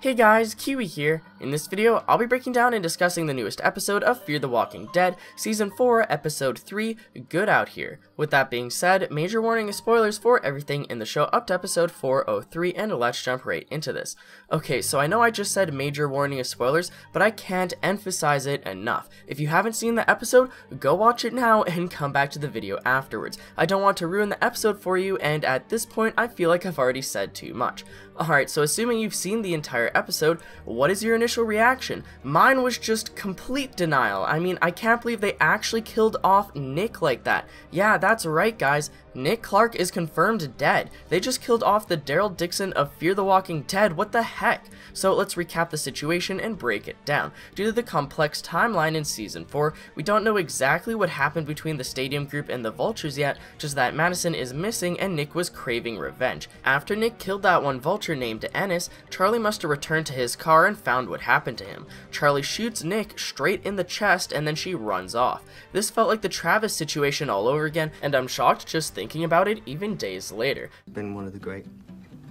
Hey guys, Kiwi here. In this video, I'll be breaking down and discussing the newest episode of Fear the Walking Dead, Season 4, Episode 3, Good Out Here. With that being said, major warning and spoilers for everything in the show up to Episode 403, and let's jump right into this. Okay, so I know I just said major warning and spoilers, but I can't emphasize it enough. If you haven't seen the episode, go watch it now and come back to the video afterwards. I don't want to ruin the episode for you, and at this point, I feel like I've already said too much. Alright, so assuming you've seen the entire episode, what is your initial reaction? Mine was just complete denial. I mean, I can't believe they actually killed off Nick like that. Yeah, that's right guys, Nick Clark is confirmed dead. They just killed off the Daryl Dixon of Fear the Walking Dead, what the heck? So let's recap the situation and break it down. Due to the complex timeline in Season 4, we don't know exactly what happened between the Stadium group and the Vultures yet, just that Madison is missing and Nick was craving revenge. After Nick killed that one Vulture named Ennis, Charlie must have returned to his car and found what happened to him. Charlie shoots Nick straight in the chest and then she runs off. This felt like the Travis situation all over again, and I'm shocked just thinking about it even days later. It's been one of the great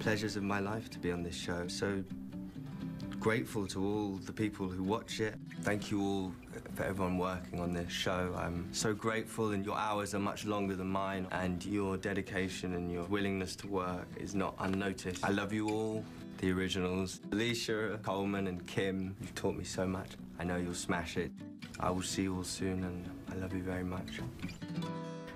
pleasures of my life to be on this show. So grateful to all the people who watch it. Thank you all for everyone working on this show. I'm so grateful, and your hours are much longer than mine, and your dedication and your willingness to work is not unnoticed. I love you all, the originals. Alicia, Coleman, and Kim, you've taught me so much. I know you'll smash it. I will see you all soon, and I love you very much.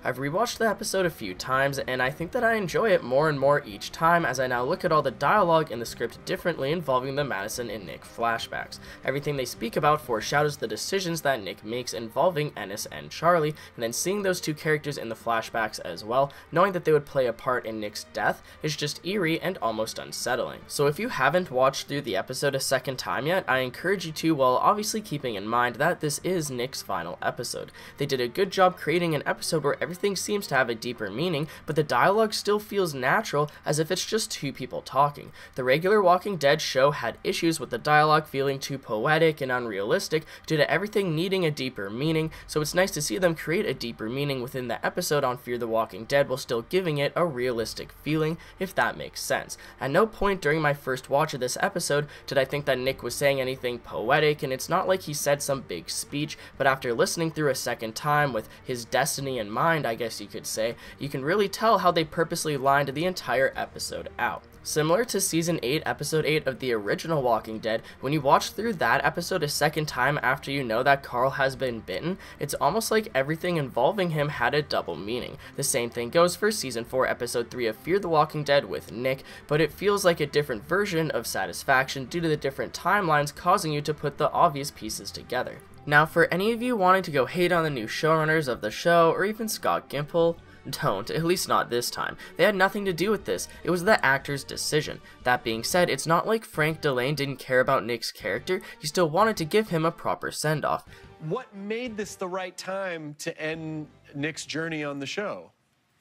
I've rewatched the episode a few times, and I think that I enjoy it more and more each time as I now look at all the dialogue in the script differently involving the Madison and Nick flashbacks. Everything they speak about foreshadows the decisions that Nick makes involving Ennis and Charlie, and then seeing those two characters in the flashbacks as well, knowing that they would play a part in Nick's death, is just eerie and almost unsettling. So if you haven't watched through the episode a second time yet, I encourage you to, while obviously keeping in mind that this is Nick's final episode. They did a good job creating an episode where everything seems to have a deeper meaning, but the dialogue still feels natural, as if it's just two people talking. The regular Walking Dead show had issues with the dialogue feeling too poetic and unrealistic due to everything needing a deeper meaning, so it's nice to see them create a deeper meaning within the episode on Fear the Walking Dead while still giving it a realistic feeling, if that makes sense. At no point during my first watch of this episode did I think that Nick was saying anything poetic, and it's not like he said some big speech, but after listening through a second time with his destiny in mind, I guess you could say, you can really tell how they purposely lined the entire episode out. Similar to Season 8, Episode 8 of the original Walking Dead, when you watch through that episode a second time after you know that Carl has been bitten, it's almost like everything involving him had a double meaning. The same thing goes for Season 4, Episode 3 of Fear the Walking Dead with Nick, but it feels like a different version of satisfaction due to the different timelines causing you to put the obvious pieces together. Now, for any of you wanting to go hate on the new showrunners of the show, or even Scott Gimple, don't, at least not this time. They had nothing to do with this, it was the actor's decision. That being said, it's not like Frank Dillane didn't care about Nick's character, he still wanted to give him a proper send-off. What made this the right time to end Nick's journey on the show?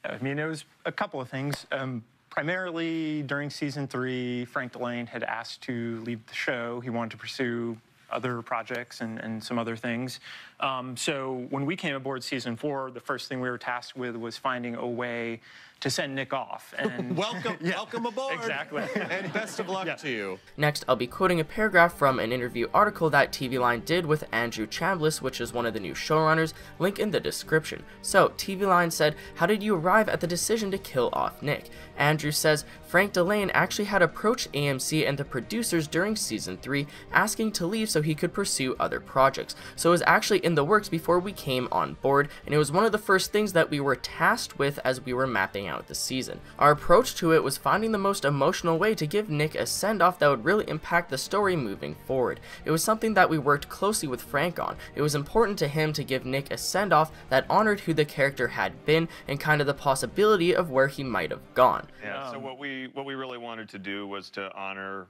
I mean, it was a couple of things. Primarily, during Season 3, Frank Dillane had asked to leave the show. He wanted to pursue other projects and some other things. So when we came aboard Season 4, the first thing we were tasked with was finding a way to send Nick off. And welcome, yeah, welcome aboard. Exactly. And best of luck to you. Next, I'll be quoting a paragraph from an interview article that TVLine did with Andrew Chambliss, which is one of the new showrunners, link in the description. So, TVLine said, "How did you arrive at the decision to kill off Nick?" Andrew says, "Frank Dillane actually had approached AMC and the producers during Season 3, asking to leave so he could pursue other projects. So it was actually in the works before we came on board, and it was one of the first things that we were tasked with as we were mapping out the season. Our approach to it was finding the most emotional way to give Nick a send-off that would really impact the story moving forward. It was something that we worked closely with Frank on. It was important to him to give Nick a send-off that honored who the character had been and kind of the possibility of where he might have gone." Yeah, so what we really wanted to do was to honor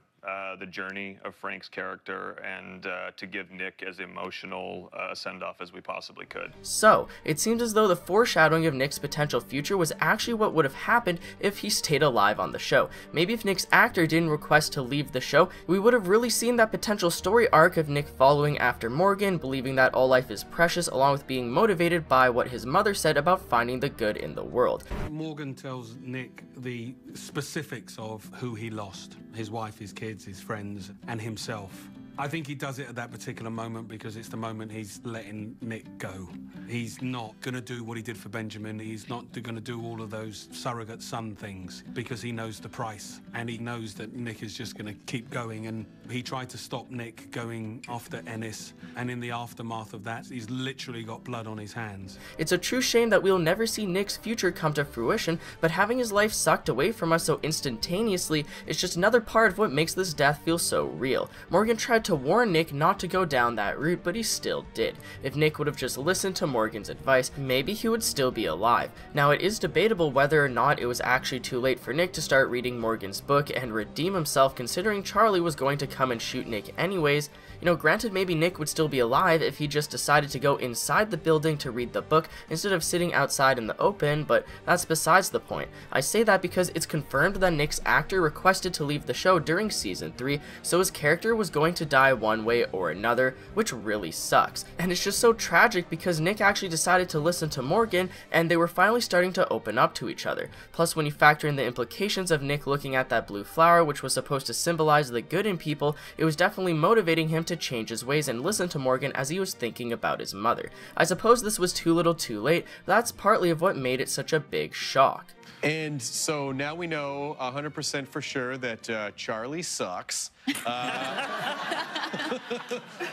the journey of Frank's character and to give Nick as emotional a send-off as we possibly could. So, it seems as though the foreshadowing of Nick's potential future was actually what would have happened if he stayed alive on the show. Maybe if Nick's actor didn't request to leave the show, we would have really seen that potential story arc of Nick following after Morgan, believing that all life is precious, along with being motivated by what his mother said about finding the good in the world. Morgan tells Nick the specifics of who he lost. his wife, his kids, his friends, and himself. I think he does it at that particular moment because it's the moment he's letting Nick go. He's not going to do what he did for Benjamin. He's not going to do all of those surrogate son things because he knows the price. And he knows that Nick is just going to keep going. And he tried to stop Nick going after Ennis. And in the aftermath of that, he's literally got blood on his hands. It's a true shame that we'll never see Nick's future come to fruition, but having his life sucked away from us so instantaneously is just another part of what makes this death feel so real. Morgan tried to warn Nick not to go down that route, but he still did. If Nick would have just listened to Morgan's advice, maybe he would still be alive. Now, it is debatable whether or not it was actually too late for Nick to start reading Morgan's book and redeem himself, considering Charlie was going to come and shoot Nick anyways. You know, granted, maybe Nick would still be alive if he just decided to go inside the building to read the book instead of sitting outside in the open, but that's besides the point. I say that because it's confirmed that Nick's actor requested to leave the show during season 3, so his character was going to die one way or another, which really sucks. And it's just so tragic because Nick actually decided to listen to Morgan, and they were finally starting to open up to each other. Plus, when you factor in the implications of Nick looking at that blue flower, which was supposed to symbolize the good in people, it was definitely motivating him to change his ways and listen to Morgan as he was thinking about his mother. I suppose this was too little too late, but that's partly of what made it such a big shock. And so now we know 100% for sure that Charlie sucks.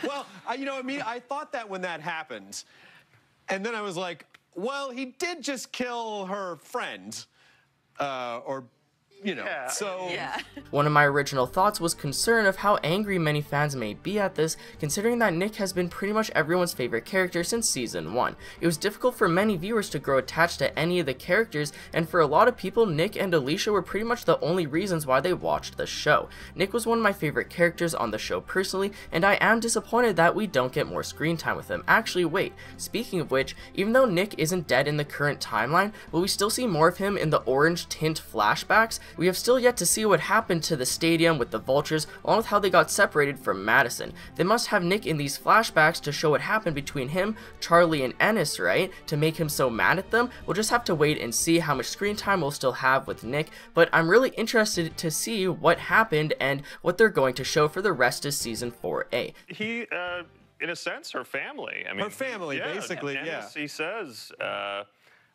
Well, you know, I mean, I thought that when that happened. And then I was like, well, he did just kill her friend. Or, you know, Yeah. so... Yeah. One of my original thoughts was concern of how angry many fans may be at this, considering that Nick has been pretty much everyone's favorite character since season 1. It was difficult for many viewers to grow attached to any of the characters, and for a lot of people, Nick and Alicia were pretty much the only reasons why they watched the show. Nick was one of my favorite characters on the show personally, and I am disappointed that we don't get more screen time with him. Actually, wait, speaking of which, even though Nick isn't dead in the current timeline, will we still see more of him in the orange tint flashbacks? We have still yet to see what happened to the stadium with the vultures, along with how they got separated from Madison. They must have Nick in these flashbacks to show what happened between him, Charlie, and Ennis, right? To make him so mad at them? We'll just have to wait and see how much screen time we'll still have with Nick, but I'm really interested to see what happened and what they're going to show for the rest of season 4A. He, in a sense, her family. I mean, Her family, yeah, basically, Ennis, yeah. He says,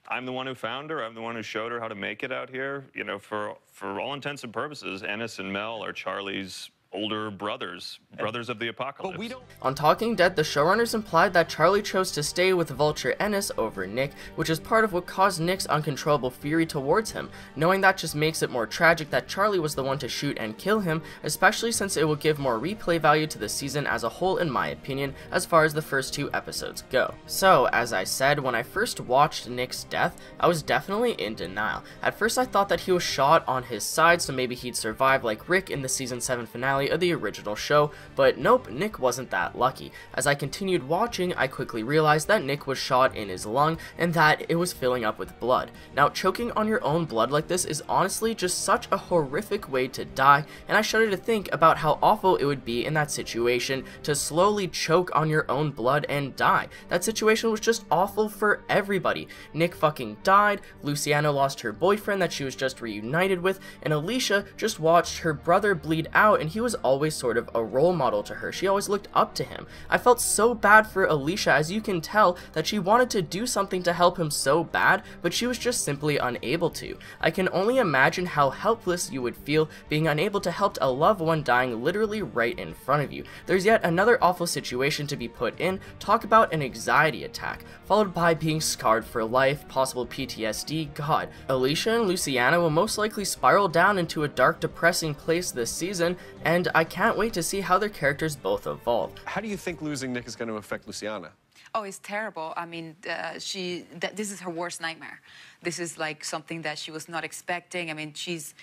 I'm the one who found her. I'm the one who showed her how to make it out here. You know, for all intents and purposes, Ennis and Mel are Charlie's older brothers of the apocalypse. But we don't... On Talking Dead, the showrunners implied that Charlie chose to stay with Vulture Ennis over Nick, which is part of what caused Nick's uncontrollable fury towards him. Knowing that just makes it more tragic that Charlie was the one to shoot and kill him, especially since it will give more replay value to the season as a whole in my opinion, as far as the first 2 episodes go. So, as I said, when I first watched Nick's death, I was definitely in denial. At first I thought that he was shot on his side, so maybe he'd survive like Rick in the season 7 finale of the original show, but nope, Nick wasn't that lucky. As I continued watching, I quickly realized that Nick was shot in his lung and that it was filling up with blood. Now, choking on your own blood like this is honestly just such a horrific way to die, and I shudder to think about how awful it would be in that situation to slowly choke on your own blood and die. That situation was just awful for everybody. Nick fucking died, Luciana lost her boyfriend that she was just reunited with, and Alicia just watched her brother bleed out, and he was always sort of a role model to her. She always looked up to him. I felt so bad for Alicia, as you can tell that she wanted to do something to help him so bad, but she was just simply unable to. I can only imagine how helpless you would feel being unable to help a loved one dying literally right in front of you. There's yet another awful situation to be put in. Talk about an anxiety attack, followed by being scarred for life, possible PTSD. God, Alicia and Luciana will most likely spiral down into a dark, depressing place this season, and I can't wait to see how their characters both evolve. How do you think losing Nick is going to affect Luciana? Oh, it's terrible. I mean, this is her worst nightmare. This is like something that she was not expecting. I mean, she's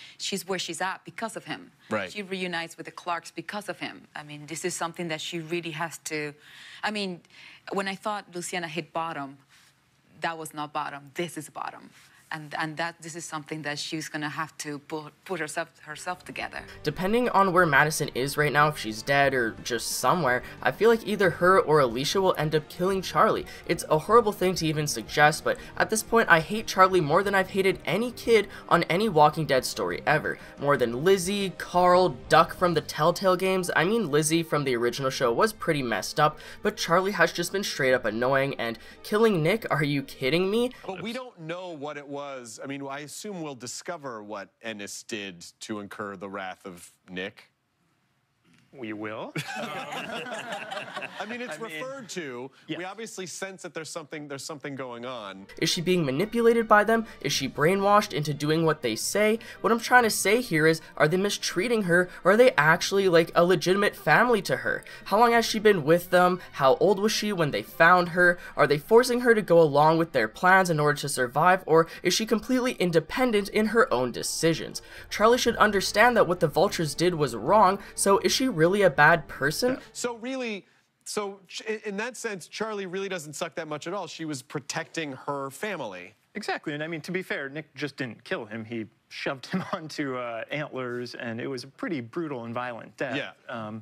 where she's at because of him. Right. She reunites with the Clarks because of him. I mean, this is something that she really has to... I mean, when I thought Luciana hit bottom, that was not bottom. This is bottom. and that this is something that she's gonna have to put herself together. Depending on where Madison is right now, if she's dead or just somewhere, I feel like either her or Alicia will end up killing Charlie. It's a horrible thing to even suggest, but at this point I hate Charlie more than I've hated any kid on any Walking Dead story ever. More than Lizzie, Carl, Duck from the Telltale games. I mean, Lizzie from the original show was pretty messed up, but Charlie has just been straight up annoying, and killing Nick, are you kidding me? But we don't know what it was. I mean, I assume we'll discover what Ennis did to incur the wrath of Nick. We will. I mean, it's referred to. Yes. We obviously sense that there's something going on. Is she being manipulated by them? Is she brainwashed into doing what they say? What I'm trying to say here is, are they mistreating her, or are they actually like a legitimate family to her? How long has she been with them? How old was she when they found her? Are they forcing her to go along with their plans in order to survive, or is she completely independent in her own decisions? Charlie should understand that what the Vultures did was wrong, so is she really a bad person? So really, in that sense, Charlie really doesn't suck that much at all. She was protecting her family. Exactly, and I mean, to be fair, Nick just didn't kill him. He shoved him onto antlers, and it was a pretty brutal and violent death. Yeah.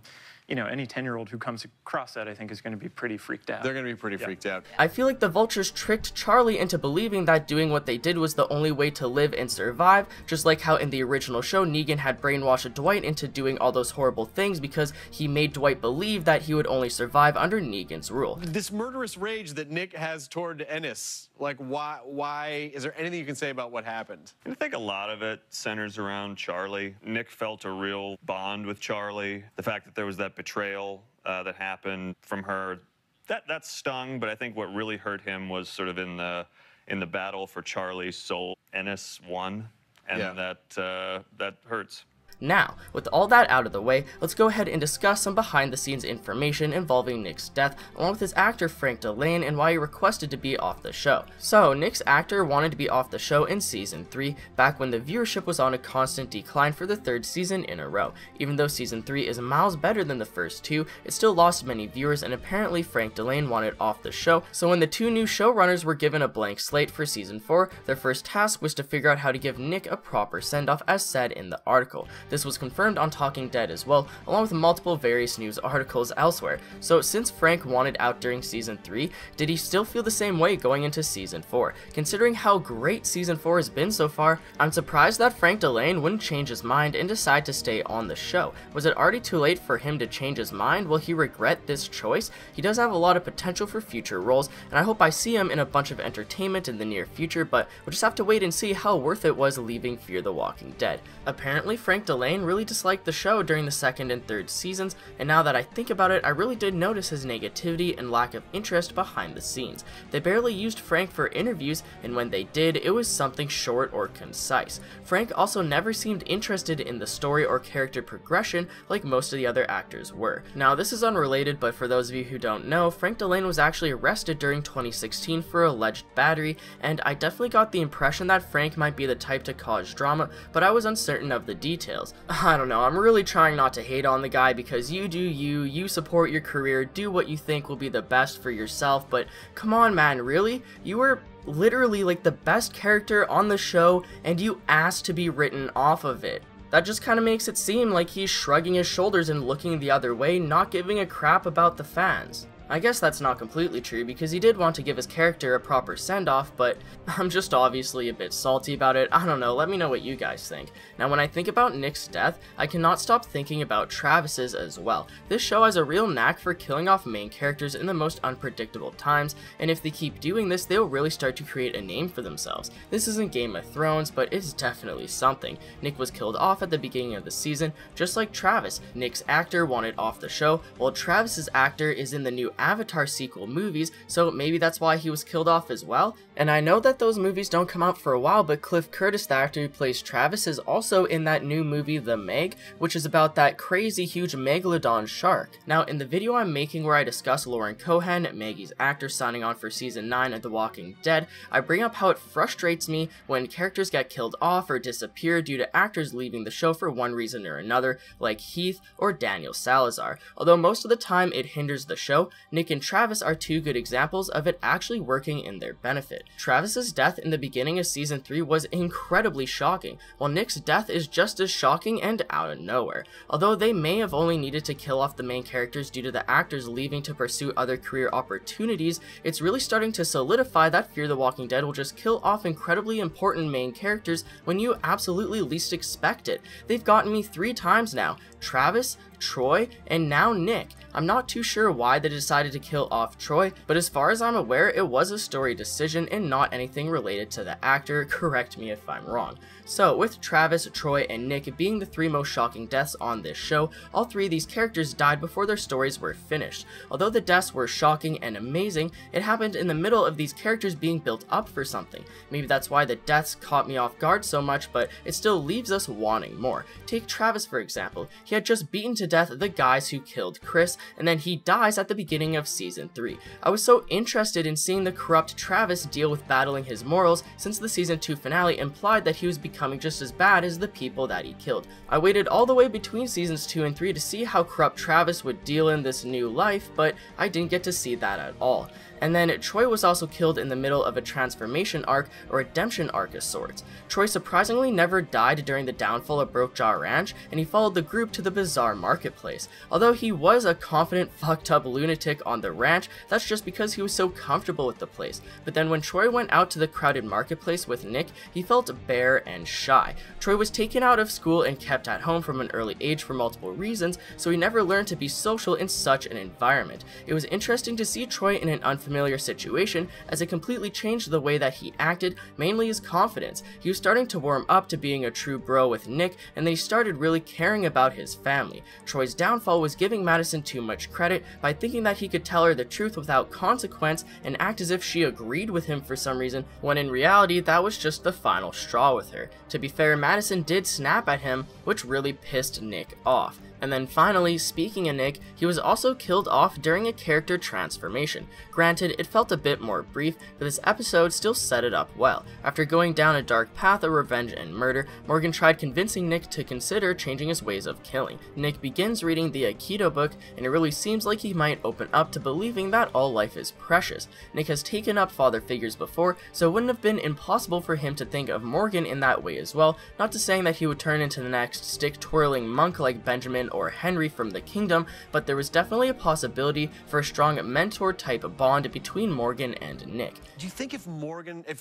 You know, any 10-year-old who comes across that, I think, is going to be pretty freaked out. They're going to be pretty freaked out. I feel like the Vultures tricked Charlie into believing that doing what they did was the only way to live and survive, just like how in the original show, Negan had brainwashed Dwight into doing all those horrible things because he made Dwight believe that he would only survive under Negan's rule. This murderous rage that Nick has toward Ennis, like, why? Is there anything you can say about what happened? I think a lot of it centers around Charlie. Nick felt a real bond with Charlie. The fact that there was that betrayal that happened from her, that stung, but I think what really hurt him was sort of in the battle for Charlie's soul. Ennis won, and that hurts. Now, with all that out of the way, let's go ahead and discuss some behind-the-scenes information involving Nick's death, along with his actor Frank Dillane and why he requested to be off the show. So, Nick's actor wanted to be off the show in Season 3, back when the viewership was on a constant decline for the 3rd season in a row. Even though Season 3 is miles better than the first two, it still lost many viewers, and apparently Frank Dillane wanted off the show, so when the two new showrunners were given a blank slate for Season 4, their first task was to figure out how to give Nick a proper send-off, as said in the article. This was confirmed on Talking Dead as well, along with multiple various news articles elsewhere. So since Frank wanted out during Season 3, did he still feel the same way going into Season 4? Considering how great Season 4 has been so far, I'm surprised that Frank Dillane wouldn't change his mind and decide to stay on the show. Was it already too late for him to change his mind? Will he regret this choice? He does have a lot of potential for future roles, and I hope I see him in a bunch of entertainment in the near future, but we'll just have to wait and see how worth it was leaving Fear the Walking Dead. Apparently, Frank Dillane really disliked the show during the 2nd and 3rd seasons, and now that I think about it, I really did notice his negativity and lack of interest behind the scenes. They barely used Frank for interviews, and when they did, it was something short or concise. Frank also never seemed interested in the story or character progression like most of the other actors were. Now, this is unrelated, but for those of you who don't know, Frank Dillane was actually arrested during 2016 for alleged battery, and I definitely got the impression that Frank might be the type to cause drama, but I was uncertain of the details. I don't know, I'm really trying not to hate on the guy because you do you support your career, do what you think will be the best for yourself, but come on man, really? You were literally like the best character on the show and you asked to be written off of it. That just kind of makes it seem like he's shrugging his shoulders and looking the other way, not giving a crap about the fans. I guess that's not completely true because he did want to give his character a proper send-off, but I'm just obviously a bit salty about it. I don't know, let me know what you guys think. Now when I think about Nick's death, I cannot stop thinking about Travis's as well. This show has a real knack for killing off main characters in the most unpredictable times, and if they keep doing this, they'll really start to create a name for themselves. This isn't Game of Thrones, but it's definitely something. Nick was killed off at the beginning of the season, just like Travis. Nick's actor wanted off the show, while Travis's actor is in the new Avatar sequel movies, so maybe that's why he was killed off as well. And I know that those movies don't come out for a while, but Cliff Curtis, the actor who plays Travis, is also in that new movie The Meg, which is about that crazy huge megalodon shark. Now in the video I'm making where I discuss Lauren Cohan, Maggie's actor, signing on for season 9 of The Walking Dead, I bring up how it frustrates me when characters get killed off or disappear due to actors leaving the show for one reason or another, like Heath or Daniel Salazar. Although most of the time it hinders the show, Nick and Travis are two good examples of it actually working in their benefit. Travis's death in the beginning of season 3 was incredibly shocking, while Nick's death is just as shocking and out of nowhere. Although they may have only needed to kill off the main characters due to the actors leaving to pursue other career opportunities, it's really starting to solidify that Fear the Walking Dead will just kill off incredibly important main characters when you absolutely least expect it. They've gotten me 3 times now: Travis, Troy, and now Nick. I'm not too sure why they decided to kill off Troy, but as far as I'm aware, it was a story decision and not anything related to the actor. Correct me if I'm wrong. So, with Travis, Troy, and Nick being the 3 most shocking deaths on this show, all 3 of these characters died before their stories were finished. Although the deaths were shocking and amazing, it happened in the middle of these characters being built up for something. Maybe that's why the deaths caught me off guard so much, but it still leaves us wanting more. Take Travis for example. He had just beaten to death the guys who killed Chris, and then he dies at the beginning of season 3. I was so interested in seeing the corrupt Travis deal with battling his morals, since the season 2 finale implied that he was becoming just as bad as the people that he killed. I waited all the way between seasons 2 and 3 to see how corrupt Travis would deal in this new life, but I didn't get to see that at all. And then Troy was also killed in the middle of a transformation arc or redemption arc of sorts. Troy surprisingly never died during the downfall of Brokejaw Ranch, and he followed the group to the bizarre marketplace. Although he was a confident, fucked up lunatic on the ranch, that's just because he was so comfortable with the place. But then when Troy went out to the crowded marketplace with Nick, he felt bare and shy. Troy was taken out of school and kept at home from an early age for multiple reasons, so he never learned to be social in such an environment. It was interesting to see Troy in an unfamiliar situation, as it completely changed the way that he acted, mainly his confidence. He was starting to warm up to being a true bro with Nick, and they started really caring about his family. Troy's downfall was giving Madison too much credit by thinking that he could tell her the truth without consequence and act as if she agreed with him for some reason, when in reality that was just the final straw with her. To be fair, Madison did snap at him, which really pissed Nick off. And then finally, speaking of Nick, he was also killed off during a character transformation. Granted, it felt a bit more brief, but this episode still set it up well. After going down a dark path of revenge and murder, Morgan tried convincing Nick to consider changing his ways of killing. Nick begins reading the Aikido book, and it really seems like he might open up to believing that all life is precious. Nick has taken up father figures before, so it wouldn't have been impossible for him to think of Morgan in that way as well, not to saying that he would turn into the next stick-twirling monk like Benjamin or Henry from the Kingdom, but there was definitely a possibility for a strong mentor-type bond between Morgan and Nick. Do you think if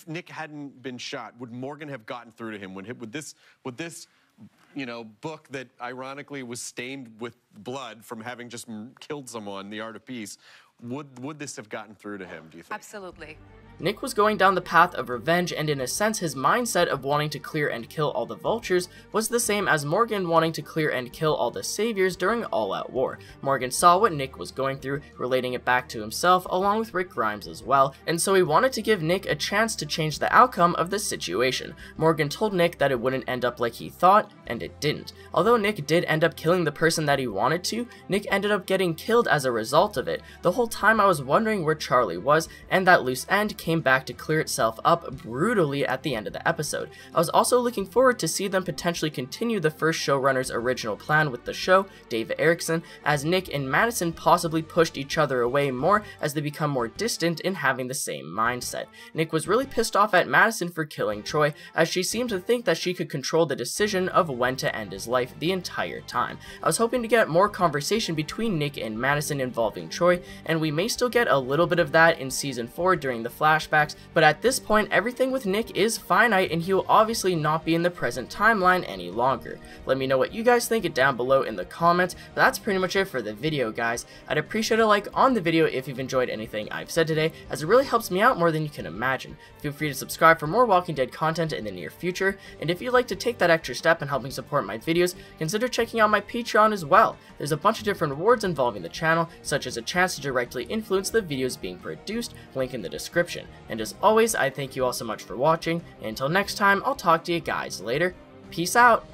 Nick hadn't been shot, would Morgan have gotten through to him? Would this, you know, book that ironically was stained with blood from having just killed someone, The Art of Peace, would this have gotten through to him, do you think? Absolutely. Nick was going down the path of revenge, and in a sense his mindset of wanting to clear and kill all the vultures was the same as Morgan wanting to clear and kill all the saviors during All Out War. Morgan saw what Nick was going through, relating it back to himself along with Rick Grimes as well, and so he wanted to give Nick a chance to change the outcome of the situation. Morgan told Nick that it wouldn't end up like he thought, and it didn't. Although Nick did end up killing the person that he wanted to, Nick ended up getting killed as a result of it. The whole time I was wondering where Charlie was, and that loose end came back to clear itself up brutally at the end of the episode. I was also looking forward to see them potentially continue the first showrunner's original plan with the show, Dave Erickson, as Nick and Madison possibly pushed each other away more as they become more distant in having the same mindset. Nick was really pissed off at Madison for killing Troy, as she seemed to think that she could control the decision of when to end his life the entire time. I was hoping to get more conversation between Nick and Madison involving Troy, and we may still get a little bit of that in season 4 during the flashbacks, but at this point everything with Nick is finite and he will obviously not be in the present timeline any longer. Let me know what you guys think down below in the comments, but that's pretty much it for the video, guys. I'd appreciate a like on the video if you've enjoyed anything I've said today, as it really helps me out more than you can imagine. Feel free to subscribe for more Walking Dead content in the near future, and if you'd like to take that extra step in helping support my videos, consider checking out my Patreon as well. There's a bunch of different rewards involving the channel, such as a chance to directly influence the videos being produced, link in the description. And as always, I thank you all so much for watching, and until next time, I'll talk to you guys later. Peace out!